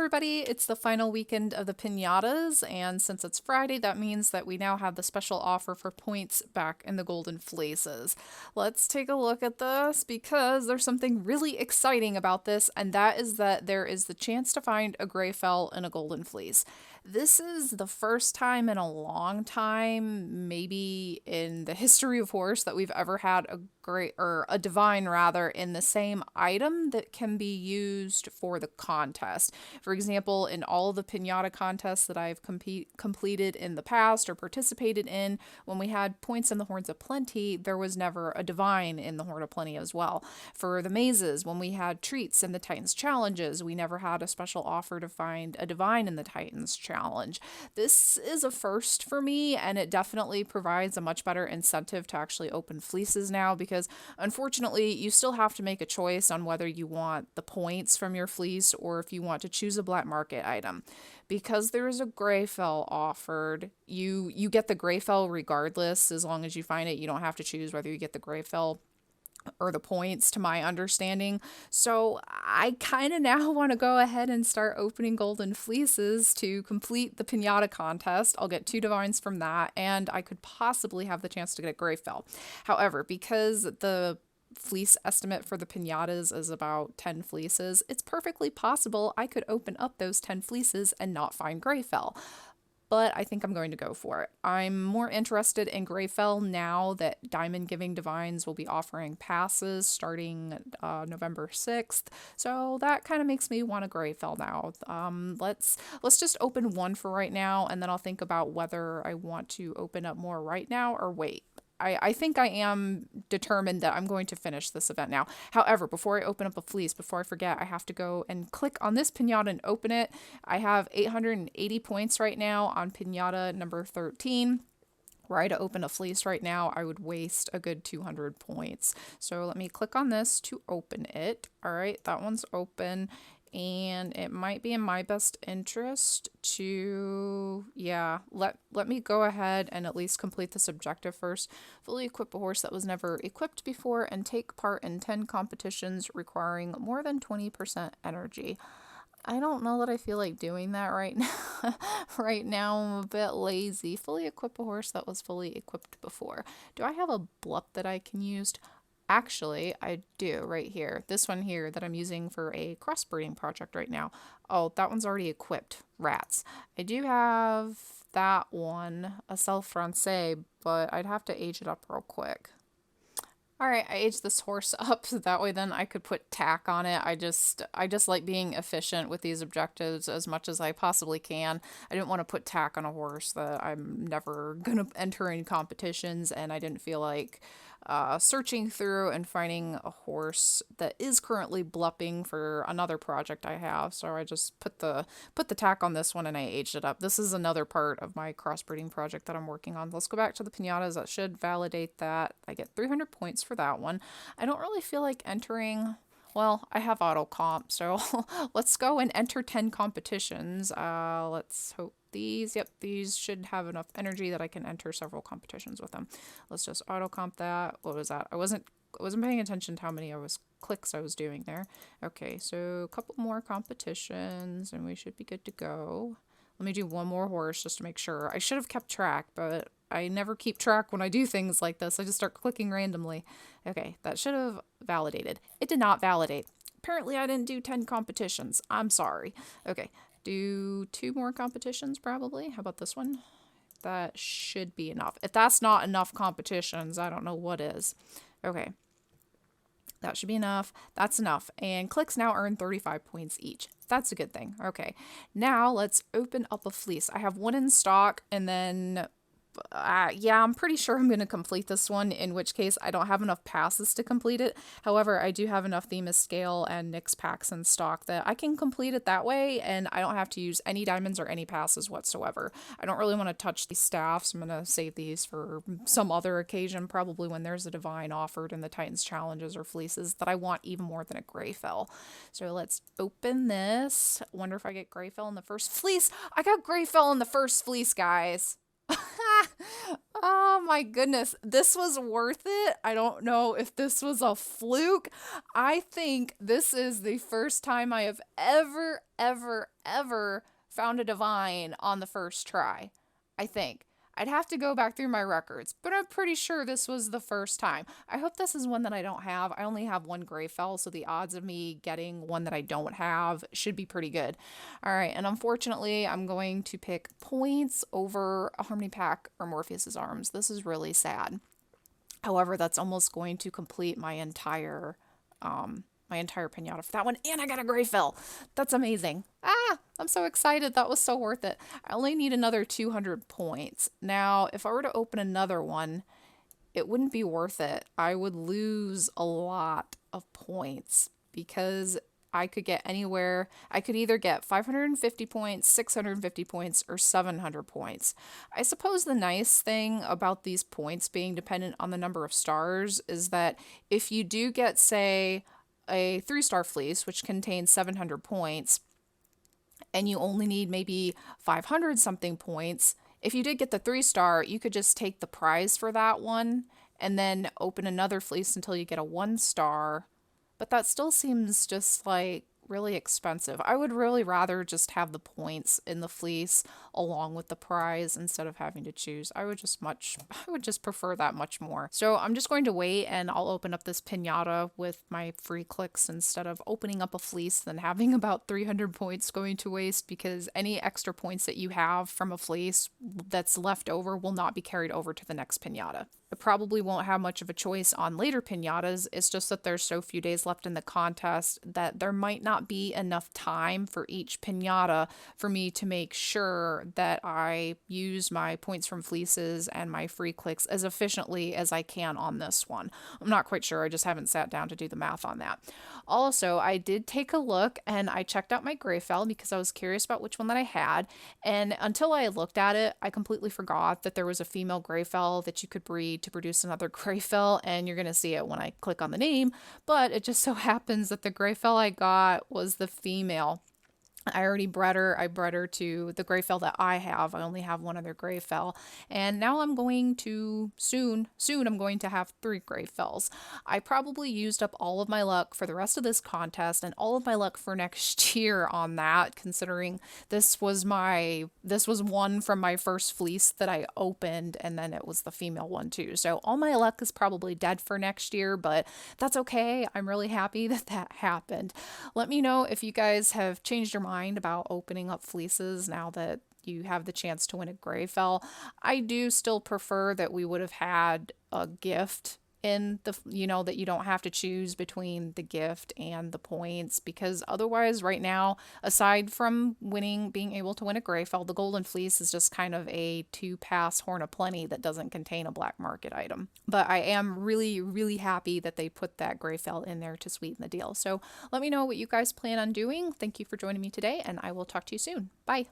everybody, it's the final weekend of the Piñatas, and since it's Friday, that means that we now have the special offer for points back in the Golden Fleeces. Let's take a look at this because there's something really exciting about this, and that is that there is the chance to find a Greyfell in a Golden Fleece. This is the first time in a long time, maybe in the history of horse, that we've ever had a divine rather in the same item that can be used for the contest. For example, in all of the pinata contests that I've completed in the past or participated in, when we had points in the Horns of Plenty, there was never a divine in the Horn of Plenty as well. For the mazes, when we had treats in the Titans challenges, we never had a special offer to find a divine in the Titans challenge. This is a first for me, and it definitely provides a much better incentive to actually open fleeces now, because unfortunately you still have to make a choice on whether you want the points from your fleece or if you want to choose a black market item. Because there is a Greyfell offered, you get the Greyfell regardless. As long as you find it, you don't have to choose whether you get the Greyfell or the points, to my understanding. So I kind of now want to go ahead and start opening Golden Fleeces to complete the Pinata contest. I'll get 2 divines from that, and I could possibly have the chance to get a Greyfell. However, because the fleece estimate for the Pinatas is about 10 fleeces, it's perfectly possible I could open up those 10 fleeces and not find Greyfell. But I think I'm going to go for it. I'm more interested in Greyfell now that Diamond Giving Divines will be offering passes starting November 6th. So that kind of makes me want a Greyfell now. Let's just open one for right now, and then I'll think about whether I want to open up more right now or wait. I think I am determined that I'm going to finish this event now. However, before I open up a fleece, before I forget, I have to go and click on this pinata and open it. I have 880 points right now on pinata number 13. Were I to open a fleece right now, I would waste a good 200 points. So let me click on this to open it. All right, that one's open. And it might be in my best interest to, let me go ahead and at least complete this objective first. Fully equip a horse that was never equipped before and take part in 10 competitions requiring more than 20% energy. I don't know that I feel like doing that right now. Right now, I'm a bit lazy. Fully equip a horse that was fully equipped before. Do I have a blup that I can use? Actually, I do right here. This one here that I'm using for a crossbreeding project right now. Oh, that one's already equipped. Rats. I do have that one, a Selle Francais, but I'd have to age it up real quick. Alright, I aged this horse up so that way then I could put tack on it. I just like being efficient with these objectives as much as I possibly can. I didn't want to put tack on a horse that I'm never going to enter in competitions, and I didn't feel like searching through and finding a horse that is currently blupping for another project I have. So I just put the tack on this one and I aged it up. This is another part of my crossbreeding project that I'm working on. Let's go back to the pinatas. That should validate that. I get 300 points for that one. I don't really feel like entering. Well, I have auto comp, so let's go and enter 10 competitions. Let's hope these should have enough energy that I can enter several competitions with them. Let's just auto comp that. What was that? I wasn't paying attention to how many clicks I was doing there. Okay, so a couple more competitions and we should be good to go. Let me do one more horse just to make sure. I should have kept track, but I never keep track when I do things like this. I just start clicking randomly. Okay, that should have validated. It did not validate. Apparently I didn't do 10 competitions. I'm sorry. Okay, do 2 more competitions probably. How about this one? That should be enough. If that's not enough competitions, I don't know what is. Okay. That should be enough. That's enough. And clicks now earn 35 points each. That's a good thing. Okay. Now let's open up a fleece. I have one in stock, and then yeah, I'm pretty sure I'm going to complete this one, in which case I don't have enough passes to complete it. However, I do have enough Themis Scale and Nyx packs in stock that I can complete it that way, and I don't have to use any diamonds or any passes whatsoever. I don't really want to touch these staffs. I'm going to save these for some other occasion, probably when there's a divine offered in the Titans challenges or fleeces that I want even more than a Greyfell. So let's open this. Wonder if I get Greyfell in the first fleece. I got Greyfell in the first fleece, guys. Oh my goodness. This was worth it. I don't know if this was a fluke. I think this is the first time I have ever found a divine on the first try. I think. I'd have to go back through my records, but I'm pretty sure this was the first time. I hope this is one that I don't have. I only have one Greyfell, so the odds of me getting one that I don't have should be pretty good. All right, and unfortunately, I'm going to pick points over a Harmony Pack or Morpheus's Arms. This is really sad. However, that's almost going to complete my entire pinata for that one, and I got a Greyfell. That's amazing. I'm so excited. That was so worth it. I only need another 200 points. Now, if I were to open another one, it wouldn't be worth it. I would lose a lot of points because I could get anywhere. I could either get 550 points, 650 points, or 700 points. I suppose the nice thing about these points being dependent on the number of stars is that if you do get, say, a 3-star fleece, which contains 700 points, and you only need maybe 500 something points, if you did get the 3-star, you could just take the prize for that one and then open another fleece until you get a 1-star. But that still seems just like really expensive. I would really rather just have the points in the fleece along with the prize instead of having to choose. I would just prefer that much more. So I'm just going to wait and I'll open up this pinata with my free clicks instead of opening up a fleece then having about 300 points going to waste, because any extra points that you have from a fleece that's left over will not be carried over to the next pinata. I probably won't have much of a choice on later pinatas. It's just that there's so few days left in the contest that there might not be enough time for each pinata for me to make sure that I use my points from fleeces and my free clicks as efficiently as I can on this one. I'm not quite sure. I just haven't sat down to do the math on that. Also, I did take a look and I checked out my Greyfell because I was curious about which one that I had. And until I looked at it, I completely forgot that there was a female Greyfell that you could breed to produce another Greyfell, and you're going to see it when I click on the name, but it just so happens that the Greyfell I got was the female. I already bred her. I bred her to the Greyfell that I have. I only have one other Greyfell. And now I'm going to, soon I'm going to have 3 Greyfells. I probably used up all of my luck for the rest of this contest and all of my luck for next year on that, considering this was one from my first fleece that I opened, and then it was the female one too. So all my luck is probably dead for next year, but that's okay. I'm really happy that that happened. Let me know if you guys have changed your mind about opening up fleeces now that you have the chance to win a Greyfell. I do still prefer that we would have had a gift in the, that you don't have to choose between the gift and the points, because otherwise right now, aside from being able to win a Greyfell, the Golden Fleece is just kind of a 2-pass Horn of Plenty that doesn't contain a black market item. But I am really, really happy that they put that Greyfell in there to sweeten the deal. So let me know what you guys plan on doing. Thank you for joining me today, and I will talk to you soon. Bye.